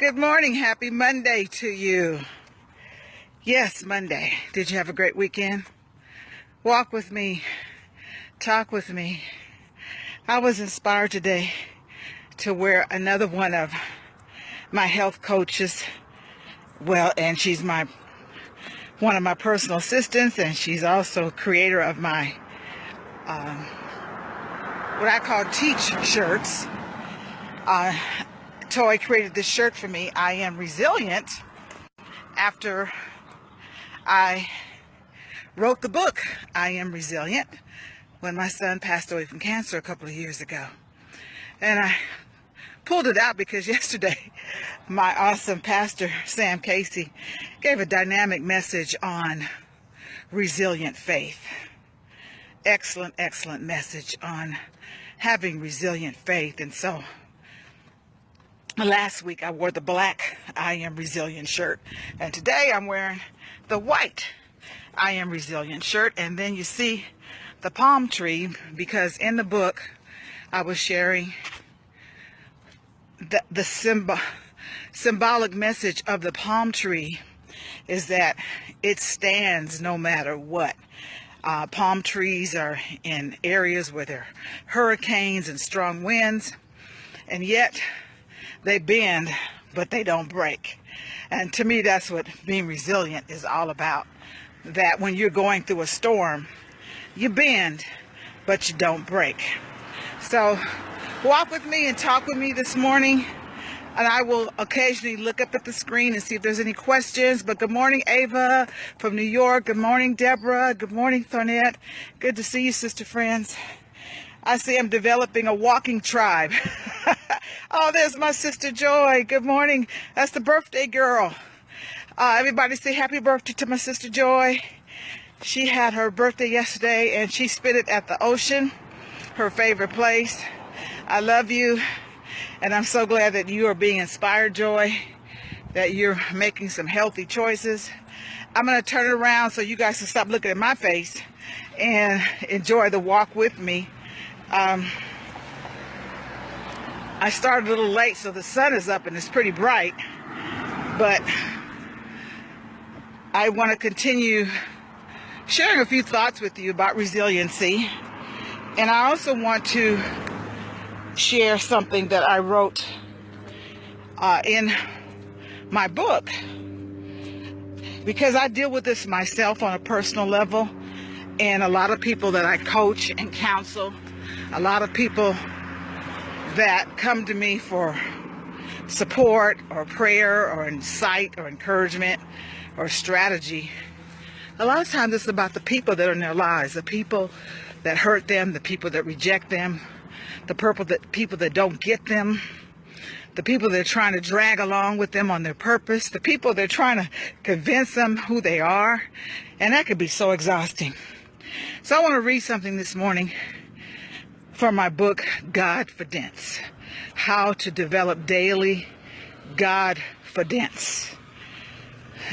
Good morning. Happy Monday to you. Yes, Monday. Did you have a great weekend? Walk with me. Talk with me. I was inspired today to wear another one of my health coaches. Well, and she's one of my personal assistants, and she's also creator of my what I call teach shirts. Toy created this shirt for me. I am resilient after I wrote the book, I Am Resilient, when my son passed away from cancer a couple of years ago. And I pulled it out because yesterday my awesome pastor, Sam Casey, gave a dynamic message on resilient faith. Excellent, excellent message on having resilient faith. And so last week I wore the black I Am Resilient shirt, and today I'm wearing the white I Am Resilient shirt. And then you see the palm tree, because in the book I was sharing the symbolic message of the palm tree is that it stands no matter what. Palm trees are in areas where there are hurricanes and strong winds, and yet they bend, but they don't break. And to me, that's what being resilient is all about. That when you're going through a storm, you bend, but you don't break. So walk with me and talk with me this morning. And I will occasionally look up at the screen and see if there's any questions. But good morning, Ava from New York. Good morning, Deborah. Good morning, Thornette. Good to see you, sister friends. I see I'm developing a walking tribe. Oh, there's my sister Joy. Good morning. That's the birthday girl. Everybody say happy birthday to my sister Joy. She had her birthday yesterday and she spent it at the ocean, her favorite place. I love you, and I'm so glad that you are being inspired, Joy, that you're making some healthy choices. I'm going to turn it around so you guys can stop looking at my face and enjoy the walk with me. I started a little late, so the sun is up and it's pretty bright, but I want to continue sharing a few thoughts with you about resiliency. And I also want to share something that I wrote in my book, because I deal with this myself on a personal level, and a lot of people that I coach and counsel, a lot of people that come to me for support or prayer or insight or encouragement or strategy, a lot of times it's about the people that are in their lives, the people that hurt them, the people that reject them, the people that don't get them, the people that are trying to drag along with them on their purpose, the people that are trying to convince them who they are, and that could be so exhausting. So I want to read something this morning from my book, Godfidence, How to Develop Daily Godfidence.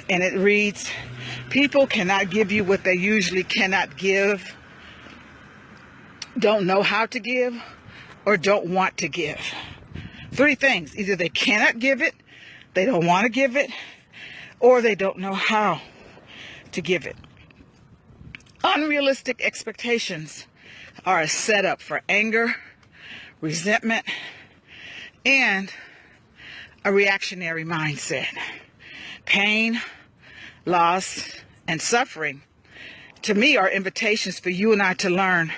And it reads, people cannot give you what they usually cannot give, don't know how to give, or don't want to give. Three things: either they cannot give it, they don't want to give it, or they don't know how to give it. Unrealistic expectations are a setup for anger, resentment, and a reactionary mindset. Pain, loss, and suffering, to me, are invitations for you and I to learn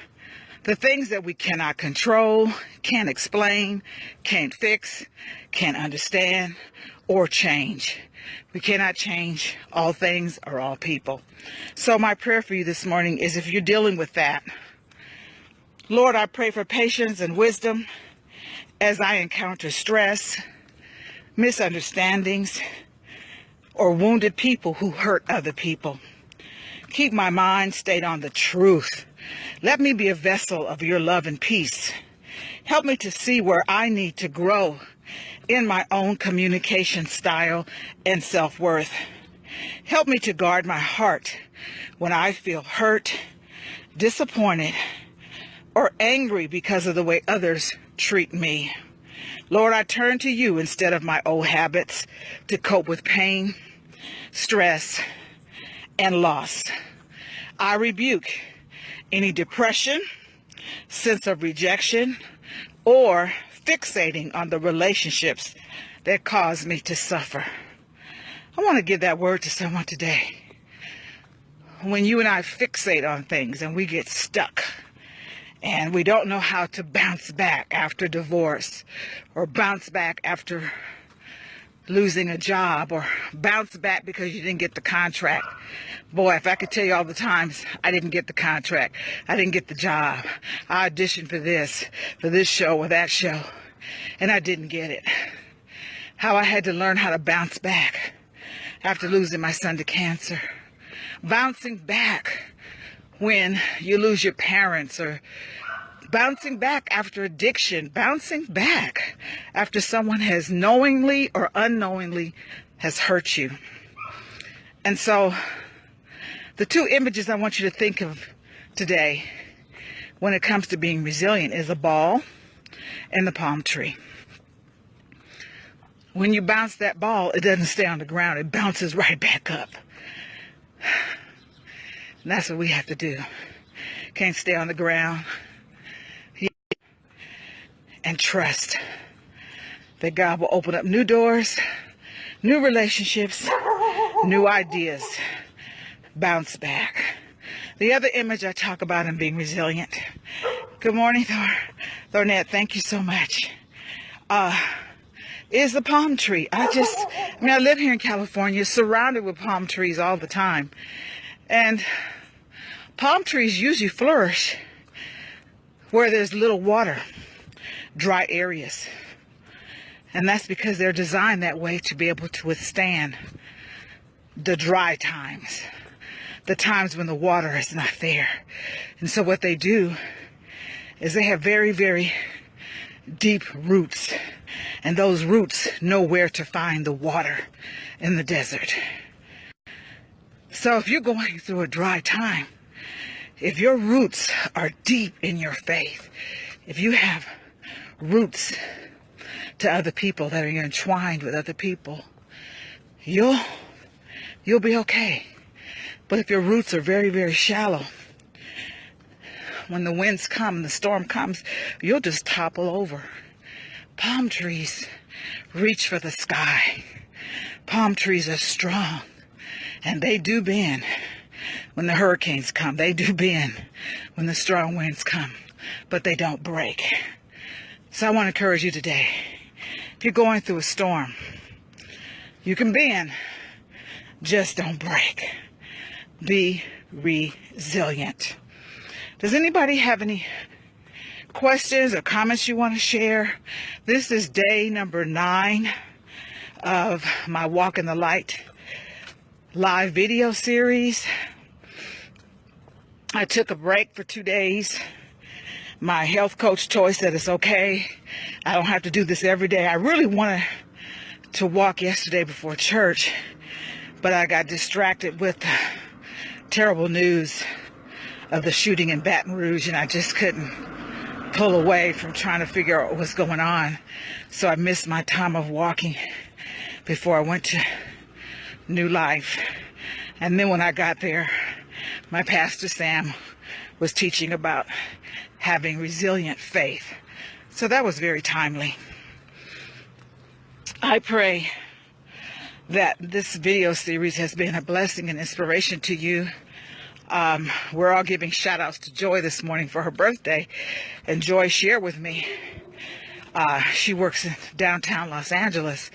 the things that we cannot control, can't explain, can't fix, can't understand, or change. We cannot change all things or all people. So my prayer for you this morning is, if you're dealing with that, Lord, I pray for patience and wisdom as I encounter stress, misunderstandings, or wounded people who hurt other people. Keep my mind stayed on the truth. Let me be a vessel of your love and peace. Help me to see where I need to grow in my own communication style and self-worth. Help me to guard my heart when I feel hurt, disappointed, or angry because of the way others treat me. Lord, I turn to you instead of my old habits to cope with pain, stress, and loss. I rebuke any depression, sense of rejection, or fixating on the relationships that cause me to suffer. I want to give that word to someone today. When you and I fixate on things and we get stuck and we don't know how to bounce back after divorce, or bounce back after losing a job, or bounce back because you didn't get the contract. Boy, if I could tell you all the times I didn't get the contract, I didn't get the job, I auditioned for this show or that show, and I didn't get it. How I had to learn how to bounce back after losing my son to cancer. Bouncing back when you lose your parents, or bouncing back after addiction, bouncing back after someone has knowingly or unknowingly has hurt you. And so the two images I want you to think of today when it comes to being resilient is a ball and the palm tree. When you bounce that ball, it doesn't stay on the ground. It bounces right back up. And that's what we have to do. Can't stay on the ground. And trust that God will open up new doors, new relationships, new ideas. Bounce back. The other image I talk about in being resilient. Good morning, Thornette. Thank you so much. Is the palm tree. I live here in California, surrounded with palm trees all the time. And palm trees usually flourish where there's little water, dry areas. And that's because they're designed that way to be able to withstand the dry times, the times when the water is not there. And so what they do is they have very, very deep roots. And those roots know where to find the water in the desert. So if you're going through a dry time, if your roots are deep in your faith, if you have roots to other people that are entwined with other people, you'll be okay. But if your roots are very, very shallow, when the winds come, the storm comes, you'll just topple over. Palm trees reach for the sky. Palm trees are strong, and they do bend when the hurricanes come. They do bend when the strong winds come, but they don't break. So I want to encourage you today. If you're going through a storm, you can bend, just don't break. Be resilient. Does anybody have any questions or comments you want to share? This is day number 9 of my Walk in the Light live video series. I took a break for 2 days. My health coach choice said it's okay. I don't have to do this every day. I really wanted to walk yesterday before church, but I got distracted with terrible news of the shooting in Baton Rouge, and I just couldn't pull away from trying to figure out what was going on. So I missed my time of walking before I went to New Life. And then when I got there, my pastor Sam was teaching about having resilient faith. So that was very timely. I pray that this video series has been a blessing and inspiration to you. We're all giving shout outs to Joy this morning for her birthday, and Joy shared with me, she works in downtown Los Angeles,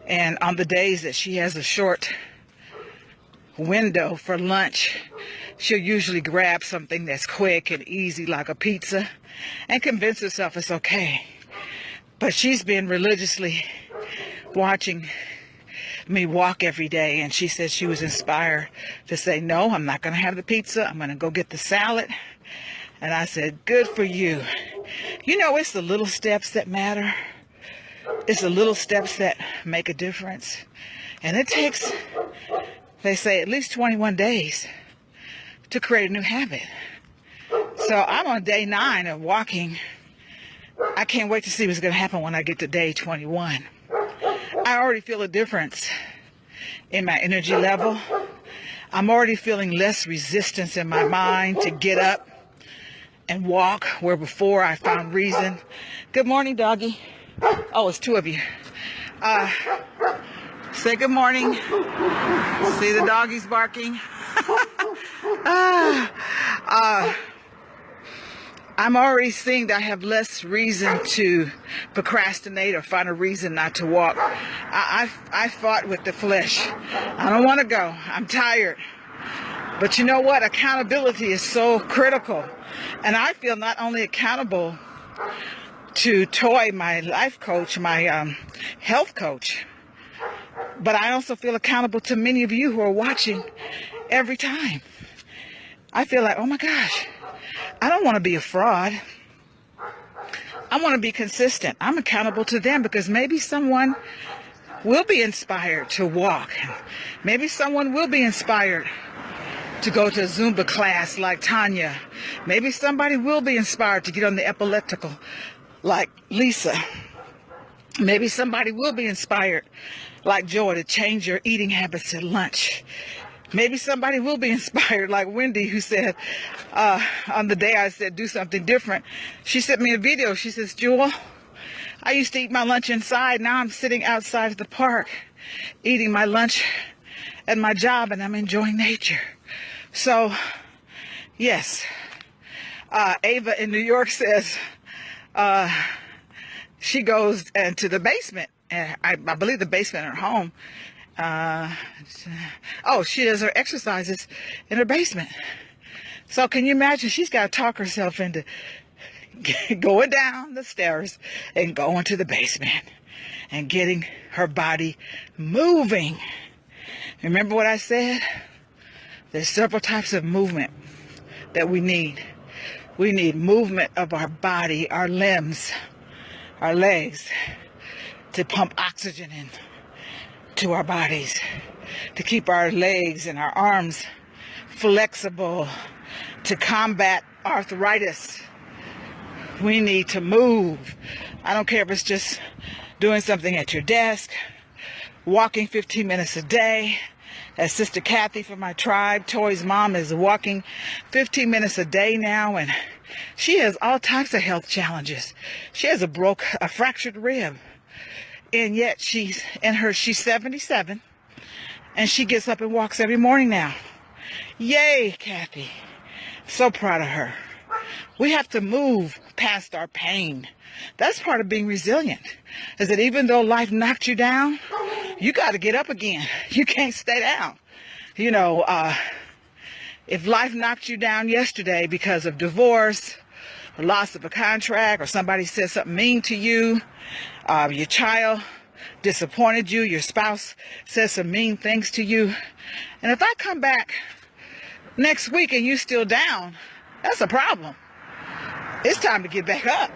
and on the days that she has a short window for lunch, she'll usually grab something that's quick and easy like a pizza and convince herself it's okay. But she's been religiously watching me walk every day, and she said she was inspired to say, no, I'm not going to have the pizza. I'm going to go get the salad. And I said, good for you. You know, it's the little steps that matter. It's the little steps that make a difference. And it takes, they say, at least 21 days to create a new habit. So I'm on day 9 of walking I can't wait to see what's going to happen when I get to day 21. I already feel a difference in my energy level. I'm already feeling less resistance in my mind to get up and walk, where before I found reason. Good morning, doggy. Oh, it's two of you. Say good morning. See the doggies barking. I'm already seeing that I have less reason to procrastinate or find a reason not to walk. I fought with the flesh. I don't want to go. I'm tired. But you know what? Accountability is so critical. And I feel not only accountable to Toy, my life coach, my health coach, but I also feel accountable to many of you who are watching every time. I feel like, oh my gosh, I don't want to be a fraud. I want to be consistent. I'm accountable to them because maybe someone will be inspired to walk. Maybe someone will be inspired to go to a Zumba class like Tanya. Maybe somebody will be inspired to get on the elliptical like Lisa. Maybe somebody will be inspired like Joy to change your eating habits at lunch. Maybe somebody will be inspired like Wendy, who said, on the day I said do something different, she sent me a video. She says, Jewel, I used to eat my lunch inside. Now I'm sitting outside of the park eating my lunch at my job, and I'm enjoying nature. So, yes, Ava in New York says she goes into the basement. I believe the basement in her home. She does her exercises in her basement. So can you imagine? She's got to talk herself into going down the stairs and going to the basement and getting her body moving. Remember what I said? There's several types of movement that we need. We need movement of our body, our limbs, our legs, to pump oxygen in to our bodies, to keep our legs and our arms flexible, to combat arthritis. We need to move. I don't care if it's just doing something at your desk, walking 15 minutes a day. As Sister Kathy from my tribe, Toy's mom, is walking 15 minutes a day now, and she has all types of health challenges. She has a fractured rib, and yet she's 77, and she gets up and walks every morning now. Yay, Kathy. So proud of her. We have to move past our pain. That's part of being resilient, is that even though life knocked you down, you got to get up again. You can't stay down. You know, if life knocked you down yesterday because of divorce, or loss of a contract, or somebody said something mean to you, your child disappointed you, your spouse said some mean things to you, and if I come back next week and you still down, that's a problem. It's time to get back up.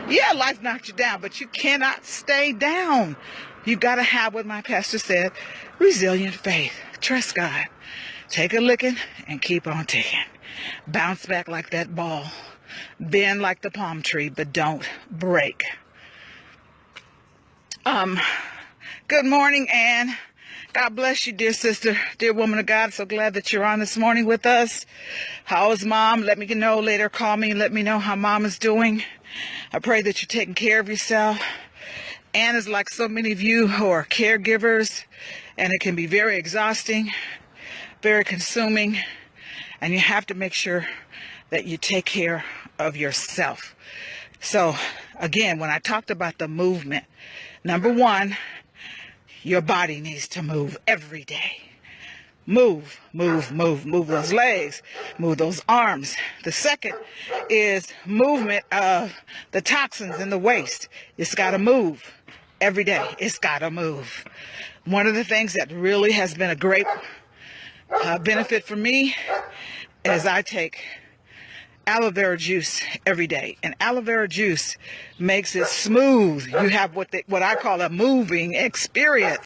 Yeah, life knocked you down, but you cannot stay down. You got to have what my pastor said, resilient faith. Trust God. Take a licking and keep on ticking. Bounce back like that ball. Bend like the palm tree, but don't break. Good morning, Ann. God bless you, dear sister, dear woman of God. So glad that you're on this morning with us. How is mom? Let me know later. Call me and let me know how mom is doing. I pray that you're taking care of yourself. Ann is like so many of you who are caregivers, and it can be very exhausting, very consuming, and you have to make sure that you take care of yourself. So again, when I talked about the movement, number one, your body needs to move every day. Move, move, move, move those legs, move those arms. The second is movement of the toxins in the waste. It's got to move every day. It's got to move. One of the things that really has been a great benefit for me is I take aloe vera juice every day, and aloe vera juice makes it smooth. You have what I call a moving experience.